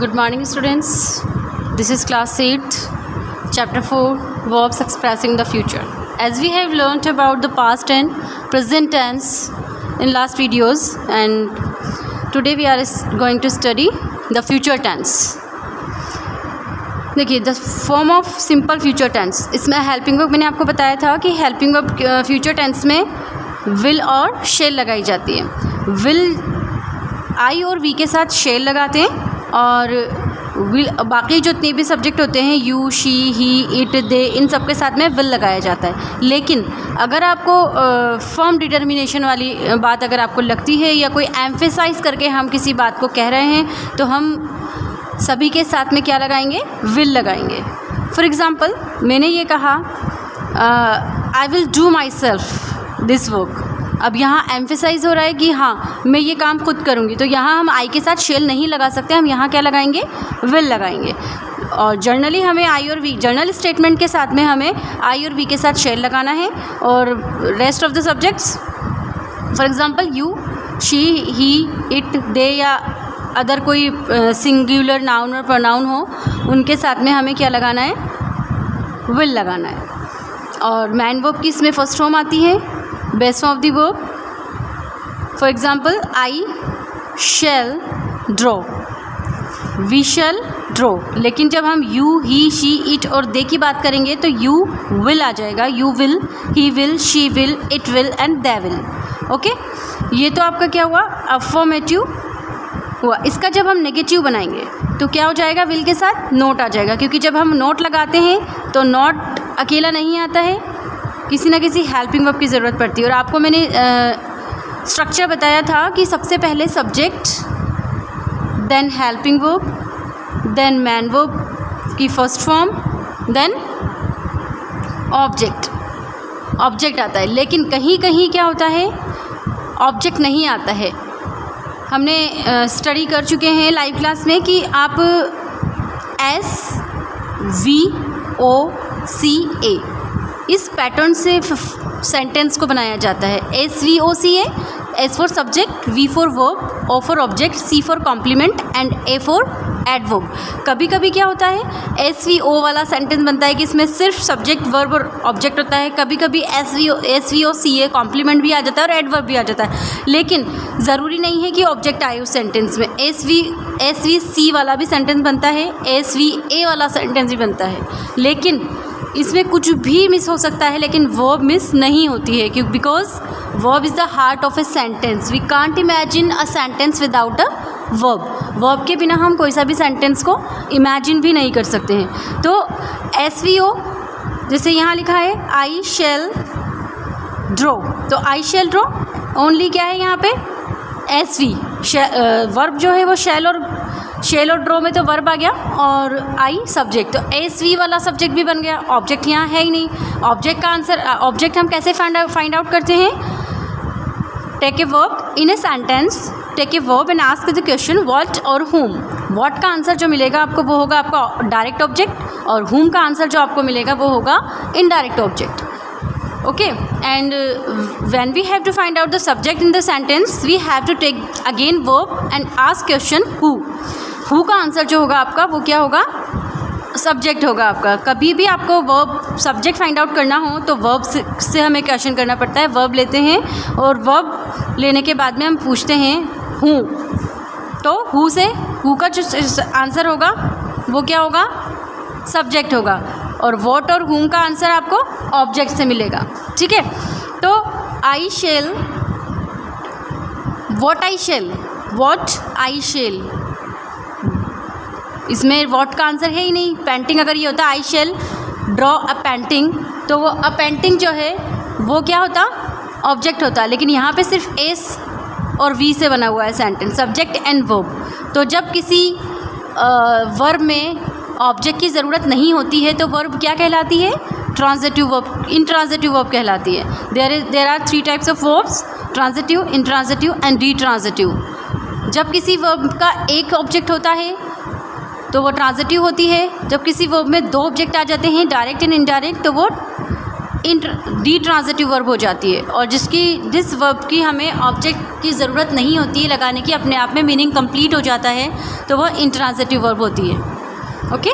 Good morning, students. This is class 8, chapter 4, verbs expressing the future. As we have learnt about the past and present tense in last videos, and today we are going to study the future tense. देखिए, the form of simple future tense, इसमें helping verb मैंने आपको बताया था कि helping verb future tense में will और shall लगाई जाती है. विल आई और वी के साथ शेल लगाते हैं और विल बाकी जितने भी सब्जेक्ट होते हैं यू, शी, ही, इट, दे, इन सब के साथ में विल लगाया जाता है. लेकिन अगर आपको फर्म डिटर्मिनेशन वाली बात अगर आपको लगती है या कोई एम्फेसाइज करके हम किसी बात को कह रहे हैं तो हम सभी के साथ में क्या लगाएंगे? विल लगाएंगे. फॉर एग्ज़ाम्पल, मैंने ये कहा I will do my self this work. अब यहाँ एम्फेसाइज हो रहा है कि हाँ मैं ये काम खुद करूँगी, तो यहाँ हम आई के साथ शेल नहीं लगा सकते, हम यहाँ क्या लगाएंगे? विल लगाएंगे. और जर्नली हमें आई और वी, जर्नल स्टेटमेंट के साथ में हमें आई और वी के साथ शेल लगाना है. और rest of the subjects, for example you, she, he, it, they या अदर कोई सिंगुलर नाउन और प्रोनाउन हो, उनके साथ में हमें क्या लगाना है? विल लगाना है. और मैन वर्ब की इसमें फर्स्ट फॉर्म आती है, base of the verb. For example, I shall draw, we shall draw. लेकिन जब हम यू, ही, शी, इट और दे की बात करेंगे तो यू विल आ जाएगा. You will, he will, she will, it will and they will. Okay, ये तो आपका क्या हुआ? अफर्मेटिव हुआ. इसका जब हम नेगेटिव बनाएंगे तो क्या हो जाएगा? विल के साथ नोट आ जाएगा, क्योंकि जब हम नोट लगाते हैं तो नोट अकेला नहीं आता है, किसी ना किसी हेल्पिंग वर्ब की ज़रूरत पड़ती है. और आपको मैंने स्ट्रक्चर बताया था कि सबसे पहले subject, then helping verb, then main verb की first form, then object. Object आता है. लेकिन कहीं कहीं क्या होता है? ऑब्जेक्ट नहीं आता है. हमने स्टडी कर चुके हैं लाइव क्लास में कि आप SVOCA इस पैटर्न से सेंटेंस को बनाया जाता है. SVOCA, S for subject, V for verb, O for object, C for complement and A for adverb. कभी कभी क्या होता है? SVO वाला सेंटेंस बनता है कि इसमें सिर्फ सब्जेक्ट, वर्ब और ऑब्जेक्ट होता है. कभी कभी SVOCA कॉम्प्लीमेंट भी आ जाता है और एडवर्ब भी आ जाता है. लेकिन ज़रूरी नहीं है कि ऑब्जेक्ट आए उस सेंटेंस में. SVC वाला भी सेंटेंस बनता है, SVA वाला सेंटेंस भी बनता है. लेकिन इसमें कुछ भी मिस हो सकता है, लेकिन वर्ब मिस नहीं होती है, क्योंकि because verb is the heart of a sentence. We can't imagine a sentence without a verb. Verb के बिना हम कोई सा भी सेंटेंस को इमेजिन भी नहीं कर सकते हैं. तो SVO जैसे यहाँ लिखा है आई शैल ड्रॉ, तो आई शैल ड्रॉ ओनली क्या है यहाँ पे? SV. वर्ब जो है वो शैल और ड्रॉ में तो वर्ब आ गया और आई सब्जेक्ट, तो SV वाला सब्जेक्ट भी बन गया. ऑब्जेक्ट यहाँ है ही नहीं. ऑब्जेक्ट का आंसर, ऑब्जेक्ट हम कैसे फाइंड आउट करते हैं? Take a verb in a sentence, take a verb and ask the question what और whom. व्हाट का आंसर जो मिलेगा आपको वो होगा आपका डायरेक्ट ऑब्जेक्ट, और whom का आंसर जो आपको मिलेगा वो होगा indirect object. Okay, and when we have to find out the subject in the sentence, we have to take again verb and ask question who. Who का आंसर जो होगा आपका वो क्या होगा? सब्जेक्ट होगा आपका. कभी भी आपको वर्ब सब्जेक्ट फाइंड आउट करना हो तो वर्ब से हमें क्वेश्चन करना पड़ता है. वर्ब लेते हैं और वर्ब लेने के बाद में हम पूछते हैं हु. तो हु से हु का जो आंसर होगा वो क्या होगा? सब्जेक्ट होगा. और वॉट और whom का आंसर आपको ऑब्जेक्ट से मिलेगा. ठीक है, तो I shall, what I shall, what I shall, इसमें वॉट का आंसर है ही नहीं. पेंटिंग अगर ये होता I shall draw a painting, तो वो अ पेंटिंग जो है वो क्या होता? ऑब्जेक्ट होता. लेकिन यहाँ पे सिर्फ S और V से बना हुआ है सेंटेंस, सब्जेक्ट एंड वर्ब. तो जब किसी वर्ब में ऑब्जेक्ट की ज़रूरत नहीं होती है तो वर्ब क्या कहलाती है? ट्रांजिटिव वर्ब, इंट्रांजिटिव वर्ब कहलाती है. There are 3 types of verbs, transitive, intransitive and ditransitive. जब किसी वर्ब का एक ऑब्जेक्ट होता है तो वो ट्रांजिटिव होती है. जब किसी वर्ब में 2 ऑब्जेक्ट आ जाते हैं, डायरेक्ट एंड इनडायरेक्ट, तो वो डी ट्रांजिटिव वर्ब हो जाती है, और जिस वर्ब की हमें ऑब्जेक्ट की ज़रूरत नहीं होती है लगाने की, अपने आप में मीनिंग कंप्लीट हो जाता है, तो वह इंट्रांजिटिव वर्ब होती है। ओके,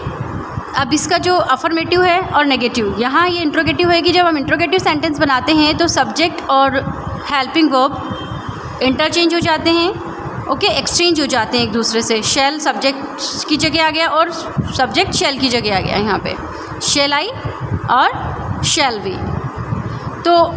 अब इसका जो अफर्मेटिव है और नेगेटिव, यहाँ ये इंट्रोगेटिव है कि जब हम इंट्रोगेटिव सेंटेंस बनाते हैं तो सब्जेक्ट और हेल्पिंग वर्ब इंटरचेंज हो जाते हैं। ओके, एक्सचेंज हो जाते हैं एक दूसरे से। शैल सब्जेक्ट की जगह आ गया और सब्जेक्ट शैल की जगह आ गया। यहाँ पे शैल आई और शैल वी। तो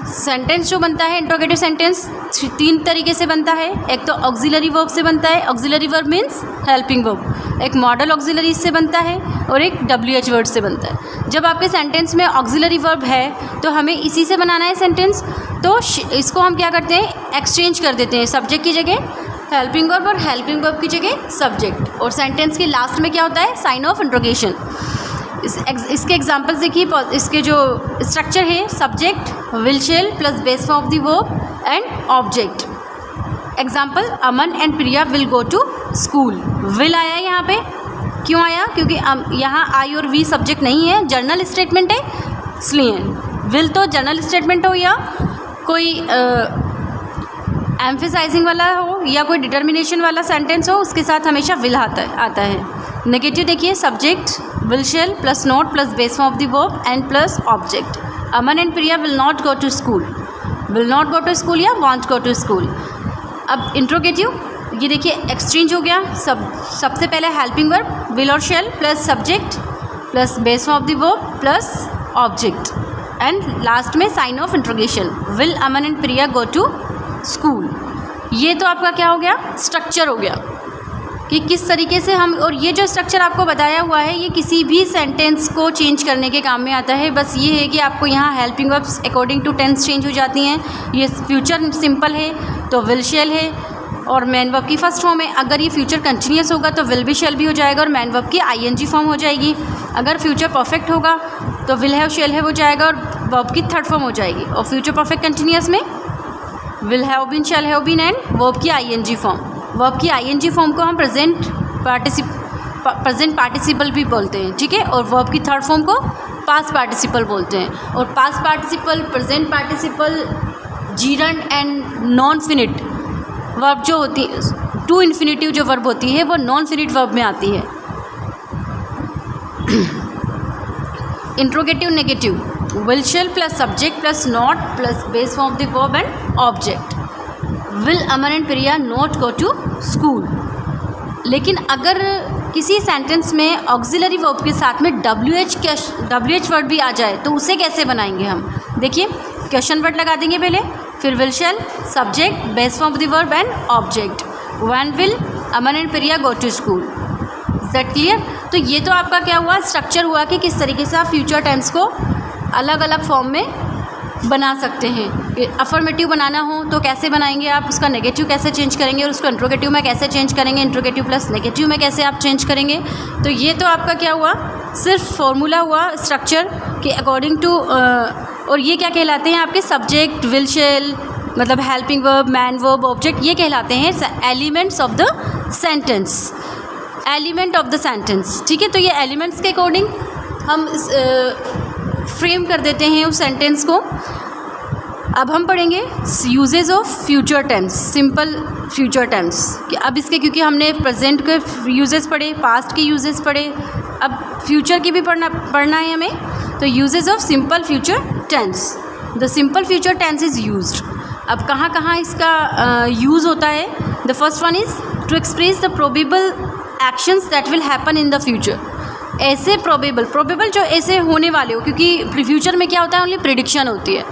सेंटेंस जो बनता है इंट्रोगेटिव सेंटेंस 3 तरीके से बनता है। एक तो ऑक्सिलरी वर्ब से बनता है, auxiliary verb means helping verb. एक मॉडल ऑक्सिलरी से बनता है और एक WH वर्ड से बनता है। जब आपके सेंटेंस में ऑक्सिलरी वर्ब है तो हमें इसी से बनाना है सेंटेंस, तो इसको हम क्या करते हैं, एक्सचेंज कर देते हैं। सब्जेक्ट की जगह हेल्पिंग वर्ब और हेल्पिंग वर्ब की जगह सब्जेक्ट, और सेंटेंस के लास्ट में क्या होता है, साइन ऑफ इंट्रोगेशन। इसके एग्जांपल्स देखिए। इसके जो स्ट्रक्चर है, subject, will shall plus base form of the verb and object. Example, Aman and Priya will go to school. Will आया यहाँ पे, क्यों आया, क्योंकि यहाँ आई और वी सब्जेक्ट नहीं है, जर्नल स्टेटमेंट है, इसलिए विल तो जर्नल स्टेटमेंट हो या कोई एम्फेसाइजिंग वाला हो या कोई डिटर्मिनेशन वाला सेंटेंस हो, उसके साथ हमेशा विल आता है। नेगेटिव देखिए, subject will shall plus not plus base form of the verb and plus object. Aman and Priya will not go to school. Will not go to school या वॉन्ट गो टू स्कूल। अब interrogative, ये देखिए exchange हो गया। सबसे पहले helping verb will और shall plus subject plus base form of the verb plus object, and last में sign of interrogation, will Aman and Priya go to school. ये तो आपका क्या हो गया, स्ट्रक्चर हो गया कि किस तरीके से हम, और ये जो स्ट्रक्चर आपको बताया हुआ है ये किसी भी सेंटेंस को चेंज करने के काम में आता है। बस ये है कि आपको यहाँ helping verbs according to tense change हो जाती हैं। ये फ्यूचर सिंपल है तो विल शेल है और मैन वर्ब की फर्स्ट फॉर्म है। अगर ये फ्यूचर कंटिन्यूस होगा तो विल भी शेल भी हो जाएगा और मैन वर्ब की ING फॉर्म हो जाएगी। अगर फ्यूचर परफेक्ट होगा तो विल हैव शेल हैव हो जाएगा और वर्ब की थर्ड फॉर्म हो जाएगी। और फ्यूचर परफेक्ट कंटिन्यूस में will have been, shall have been and verb की ING फॉर्म। वर्ब की ING फॉर्म को हम प्रेजेंट पार्टिसिपल भी बोलते हैं, ठीक है। और वर्ब की थर्ड फॉर्म को पास्ट पार्टिसिपल बोलते हैं। और past participle, present participle, gerund and non finite verb जो होती है, टू इन्फिनिटिव जो वर्ब होती है वो नॉन फिनिट वर्ब में आती है। Interrogative negative, will shall plus subject plus not plus base form of the verb and object. Will Aman and Priya not go to school. लेकिन अगर किसी सेंटेंस में ऑक्सिलरी वर्ब के साथ में WH वर्ड भी आ जाए तो उसे कैसे बनाएंगे हम, देखिए क्वेश्चन वर्ड लगा देंगे पहले, फिर will shall, subject, base form of the verb and object. When will Aman and Priya go to school. Is that clear? तो ये तो आपका क्या हुआ, स्ट्रक्चर हुआ कि किस तरीके से आप फ्यूचर टेंस को अलग अलग फॉर्म में बना सकते हैं। अफर्मेटिव बनाना हो तो कैसे बनाएंगे आप, उसका नेगेटिव कैसे चेंज करेंगे और उसको इंट्रोगेटिव में कैसे चेंज करेंगे, इंट्रोगेटिव प्लस नेगेटिव में कैसे आप चेंज करेंगे। तो ये तो आपका क्या हुआ, सिर्फ फॉर्मूला हुआ स्ट्रक्चर के अकॉर्डिंग टू। और ये क्या कहलाते हैं आपके, सब्जेक्ट, विल शेल मतलब helping verb, man verb, object, ये कहलाते हैं elements of the sentence, element of the sentence, ठीक है। तो ये एलिमेंट्स के अकॉर्डिंग हम फ्रेम कर देते हैं उस सेंटेंस को। अब हम पढ़ेंगे uses of future tense, simple future tense. कि अब इसके, क्योंकि हमने प्रेजेंट के यूजेस पढ़े, पास्ट के यूजेस पढ़े, अब फ्यूचर की भी पढ़ना है हमें। तो uses of simple future tense, the simple future tense is used. अब कहाँ कहाँ इसका यूज़ होता है। The first one is to express the probable actions that will happen in the future. ऐसे प्रोबेबल जो ऐसे होने वाले हो, क्योंकि फ्यूचर में क्या होता है, ओनली प्रिडिक्शन होती है।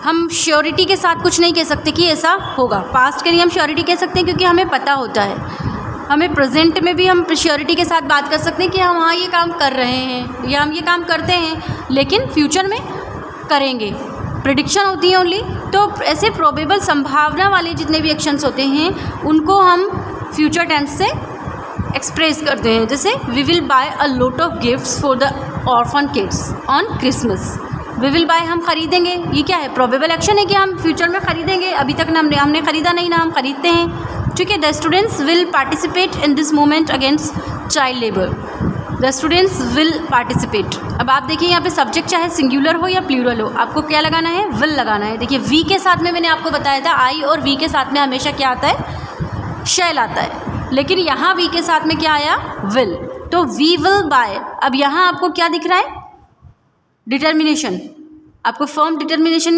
हम श्योरिटी के साथ कुछ नहीं कह सकते कि ऐसा होगा। पास्ट के लिए हम श्योरिटी कह सकते हैं क्योंकि हमें पता होता है। हमें प्रेजेंट में भी हम श्योरिटी के साथ बात कर सकते हैं कि हम हाँ ये काम कर रहे हैं या हम ये काम करते हैं, लेकिन फ्यूचर में करेंगे। प्रिडिक्शन होती है ओनली। तो ऐसे प्रोबेबल, संभावना वाले जितने भी एक्शंस होते हैं उनको हम फ्यूचर टेंस से एक्सप्रेस करते हैं। जैसे we will buy a lot of gifts for the orphan kids on Christmas. We will buy, हम खरीदेंगे, ये क्या है, प्रोबेबल एक्शन है कि हम फ्यूचर में खरीदेंगे। अभी तक ना हमने खरीदा नहीं, ना हम खरीदते हैं, ठीक है। The students will participate in this movement against child labour. The students will participate. अब आप देखिए यहाँ पे सब्जेक्ट चाहे सिंगुलर हो या प्लूरल हो, आपको क्या लगाना है, विल लगाना है। देखिए वी के साथ में मैंने आपको बताया था आई और वी के साथ में हमेशा क्या आता है, शैल आता है, लेकिन यहाँ वी के साथ में क्या आया, विल। तो वी विल बाय। अब यहाँ आपको क्या दिख रहा है, डिटर्मिनेशन। आपको फर्म डिटर्मिनेशन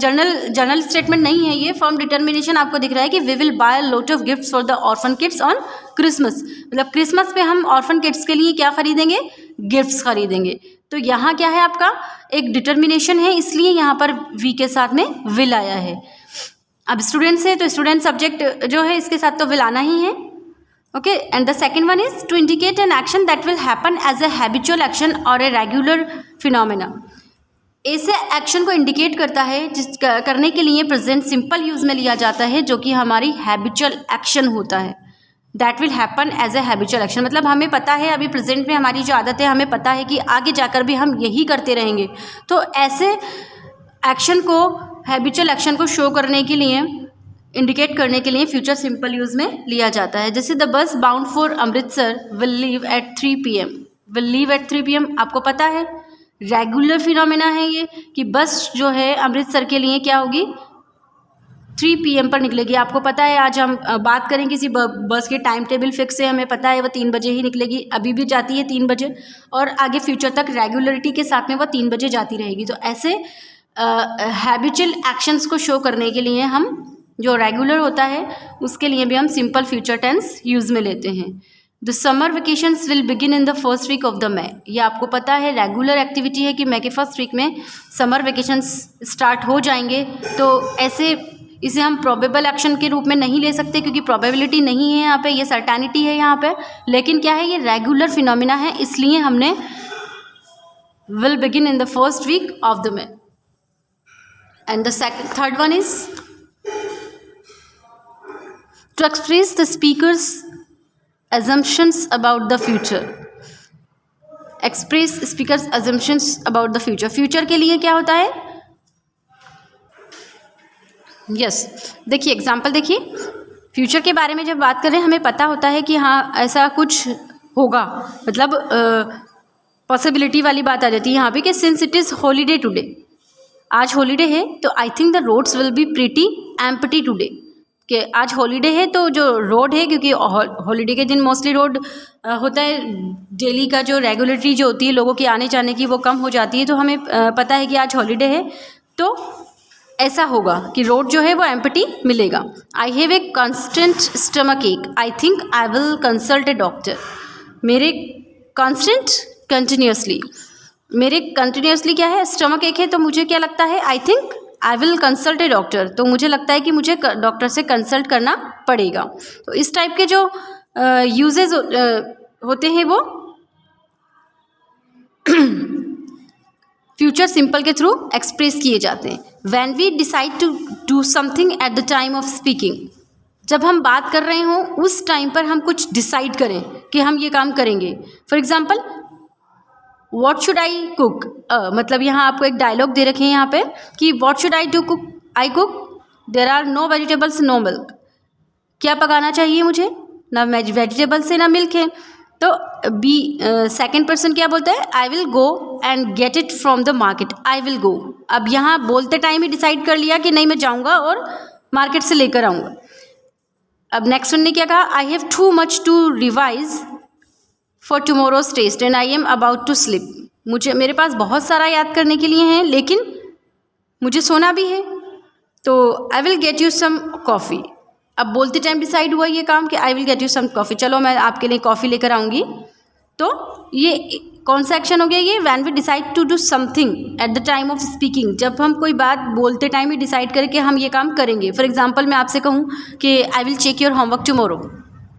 जनरल स्टेटमेंट नहीं है, ये फर्म डिटर्मिनेशन आपको दिख रहा है कि we will buy lot of gifts for the orphan kids on Christmas. मतलब क्रिसमस पे हम ऑर्फन किड्स के लिए क्या खरीदेंगे, गिफ्ट्स खरीदेंगे। तो यहाँ क्या है, आपका एक डिटर्मिनेशन है, इसलिए यहाँ पर वी के साथ में विल आया है। अब स्टूडेंट्स है तो स्टूडेंट सब्जेक्ट जो है इसके साथ तो विल आना ही है। Okay, and the second one is to indicate an action that will happen as a habitual action और ए रेगुलर फिनोमेना। ऐसे एक्शन को इंडिकेट करता है जिस करने के लिए प्रेजेंट सिंपल यूज़ में लिया जाता है, जो कि हमारी हैबिचुअल एक्शन होता है। That will happen as a habitual action, मतलब हमें पता है अभी प्रेजेंट में हमारी जो आदत है, हमें पता है कि आगे जाकर भी हम यही करते रहेंगे। तो ऐसे एक्शन को, हैबिचुअल एक्शन को शो करने के लिए, इंडिकेट करने के लिए फ्यूचर सिंपल यूज़ में लिया जाता है। जैसे the bus bound for Amritsar will leave at 3 PM। Will leave at 3 PM आपको पता है रेगुलर फिनोमेना है ये, कि बस जो है अमृतसर के लिए क्या होगी, 3 PM पर निकलेगी। आपको पता है आज हम बात करें किसी बस के टाइम टेबल फिक्स है, हमें पता है वो 3 बजे ही निकलेगी, अभी भी जाती है 3 बजे, और आगे फ्यूचर तक रेगुलरिटी के साथ में वो 3 बजे जाती रहेगी। तो ऐसे हैबिचुअल एक्शंस को शो करने के लिए हम जो रेगुलर होता है उसके लिए भी हम सिंपल फ्यूचर टेंस यूज़ में लेते हैं। The summer vacations will begin in the first week of the May. ये आपको पता है रेगुलर एक्टिविटी है कि मे के फर्स्ट वीक में समर वेकेशंस स्टार्ट हो जाएंगे। तो ऐसे इसे हम प्रोबेबल एक्शन के रूप में नहीं ले सकते, क्योंकि प्रोबेबिलिटी नहीं है यहाँ पे, ये सर्टेनिटी है यहाँ पे। लेकिन क्या है, ये रेगुलर फिनोमिना है, इसलिए हमने will begin in the first week of the May. And the third one is to express the speaker's assumptions about the future। express speaker's assumptions about the future। Future के लिए क्या होता है, yes देखिए example देखिए, future के बारे में जब बात करें हमें पता होता है कि हाँ ऐसा कुछ होगा, मतलब पॉसिबिलिटी वाली बात आ जाती है यहाँ पे कि since it is holiday today, आज हॉलीडे है तो I think the roads will be pretty empty today. कि आज हॉलीडे है तो जो रोड है, क्योंकि हॉलीडे के दिन मोस्टली रोड होता है, डेली का जो रेगुलेटरी जो होती है लोगों की आने जाने की वो कम हो जाती है। तो हमें पता है कि आज हॉलीडे है तो ऐसा होगा कि रोड जो है वो एम्प्टी मिलेगा। I have a constant stomach ache, I think I will consult a doctor. मेरे कॉन्स्टेंट कंटिन्यूसली, मेरे कंटिन्यूसली क्या है, स्टमक एक है, तो मुझे क्या लगता है, आई think I will consult a doctor, तो मुझे लगता है कि मुझे डॉक्टर से कंसल्ट करना पड़ेगा। तो इस टाइप के जो यूजेज होते हैं वो फ्यूचर सिंपल के थ्रू एक्सप्रेस किए जाते हैं। When we decide to do something at the time of speaking, जब हम बात कर रहे हों उस टाइम पर हम कुछ डिसाइड करें कि हम ये काम करेंगे। For example what should I cook, मतलब यहाँ आपको एक डायलॉग दे रखे हैं यहाँ पे कि what should I do cook, I cook, there are no vegetables no milk. क्या पकाना चाहिए मुझे, ना वेजिटेबल्स है ना मिल्क है। तो बी सेकेंड पर्सन क्या बोलता है, I will go and get it from the market, I will go. अब यहाँ बोलते टाइम ही डिसाइड कर लिया कि नहीं मैं जाऊँगा और मार्केट से लेकर आऊँगा। अब नेक्स्ट वन ने क्या कहा, I have too much to revise for tomorrow's test and I am about to sleep. मुझे, मेरे पास बहुत सारा याद करने के लिए है लेकिन मुझे सोना भी है, तो I will get you some coffee. अब बोलते टाइम डिसाइड हुआ ये काम कि I will get you some coffee, चलो मैं आपके लिए कॉफ़ी लेकर आऊँगी। तो ये कौन सा एक्शन हो गया, ये when we decide to do something at the time of speaking, जब हम कोई बात बोलते टाइम ही डिसाइड करें कि हम ये काम करेंगे। फॉर एग्जाम्पल मैं आपसे कहूँ कि I will check your homework tomorrow,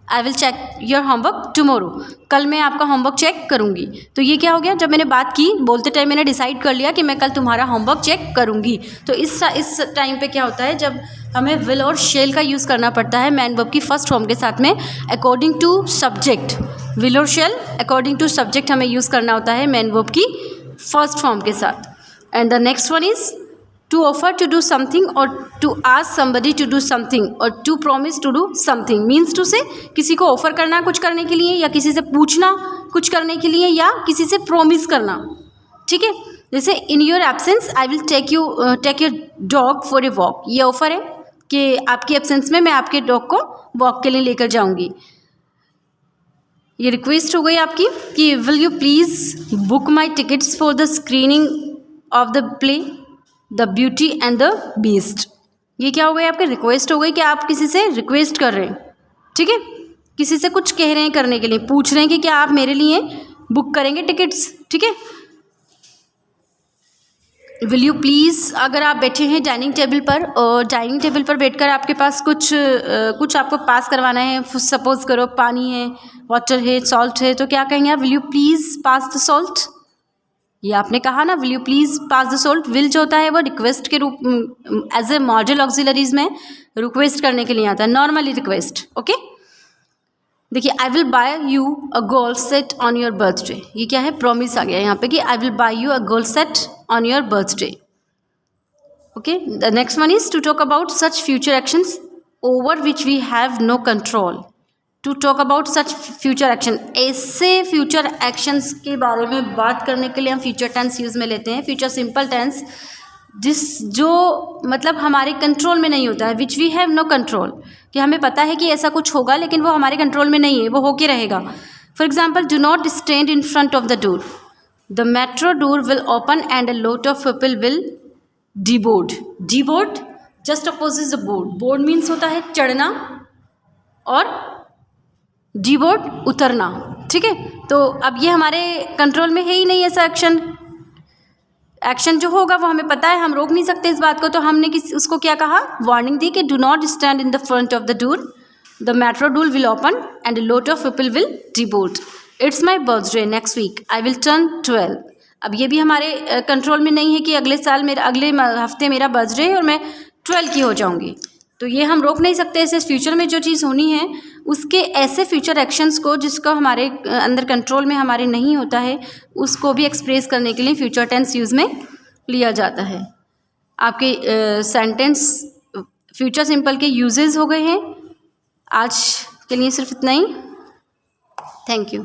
I will check your homework tomorrow, कल मैं आपका होमवर्क चेक करूँगी। तो ये क्या हो गया, जब मैंने बात की बोलते टाइम मैंने डिसाइड कर लिया कि मैं कल तुम्हारा होमवर्क चेक करूँगी। तो इस टाइम पे क्या होता है, जब हमें विल और शेल का यूज़ करना पड़ता है मैन वर्ब की फर्स्ट फॉर्म के साथ में अकॉर्डिंग टू सब्जेक्ट। विल और शेल अकॉर्डिंग टू सब्जेक्ट हमें यूज़ करना होता है मैन वर्ब की फर्स्ट फॉर्म के साथ। And the next one is to offer to do something और to ask somebody to do something और to promise to do something means to say किसी को ऑफर करना कुछ करने के लिए या किसी से पूछना कुछ करने के लिए या किसी से प्रॉमिस करना, ठीक है। जैसे in your absence I will take your dog for a walk, ये ऑफर है कि आपकी एब्सेंस में मैं आपके डॉग को वॉक के लिए लेकर जाऊंगी। ये रिक्वेस्ट हो गई आपकी कि will you please book my tickets for the screening of the play the beauty and the beast. ये क्या हो गई आपकी रिक्वेस्ट हो गई कि आप किसी से रिक्वेस्ट कर रहे हैं, ठीक है, किसी से कुछ कह रहे हैं करने के लिए, पूछ रहे हैं कि क्या आप मेरे लिए बुक करेंगे टिकट्स, ठीक है। विल यू प्लीज़, अगर आप बैठे हैं डाइनिंग टेबल पर और डाइनिंग टेबल पर बैठकर आपके पास कुछ आपको पास करवाना है, सपोज करो पानी है, वाटर है, सॉल्ट है, तो क्या कहेंगे आप, will you please pass the salt. ये आपने कहा ना, will you please pass the salt. Will जो होता है वो रिक्वेस्ट के रूप एज ए मॉडल ऑक्सिलरीज में रिक्वेस्ट करने के लिए आता है, नॉर्मली रिक्वेस्ट, ओके। देखिए I will buy you a gold set on your birthday, ये क्या है, प्रॉमिस आ गया यहाँ पे कि I will buy you a gold set on your birthday, okay. The next one is to talk about such future actions over which we have no control. To talk about such future action, ऐसे future actions के बारे में बात करने के लिए हम future tense use में लेते हैं, फ्यूचर सिंपल टेंस, जो मतलब हमारे कंट्रोल में नहीं होता है, which we have no control, कि हमें पता है कि ऐसा कुछ होगा लेकिन वो हमारे कंट्रोल में नहीं है, वो होके रहेगा। For example, do not stand in front of the door, the metro door will open and a lot of people will deboard. Deboard just opposite the board, board means होता है चढ़ना और डीबोर्ड उतरना, ठीक है। तो अब ये हमारे कंट्रोल में है ही नहीं ऐसा एक्शन जो होगा वो हमें पता है, हम रोक नहीं सकते इस बात को, तो हमने उसको क्या कहा, वार्निंग दी कि do not stand in the front of the door, the metro door will open and a lot of people will deboard. It's my birthday next week, I will turn 12। अब ये भी हमारे कंट्रोल में नहीं है कि अगले हफ्ते मेरा बर्थडे है और मैं 12 की हो जाऊंगी, तो ये हम रोक नहीं सकते। ऐसे फ्यूचर में जो चीज़ होनी है उसके ऐसे फ्यूचर एक्शंस को जिसको हमारे अंदर कंट्रोल में हमारे नहीं होता है, उसको भी एक्सप्रेस करने के लिए फ्यूचर टेंस यूज़ में लिया जाता है। आपके सेंटेंस फ्यूचर सिंपल के यूजेस हो गए हैं। आज के लिए सिर्फ इतना ही। Thank you.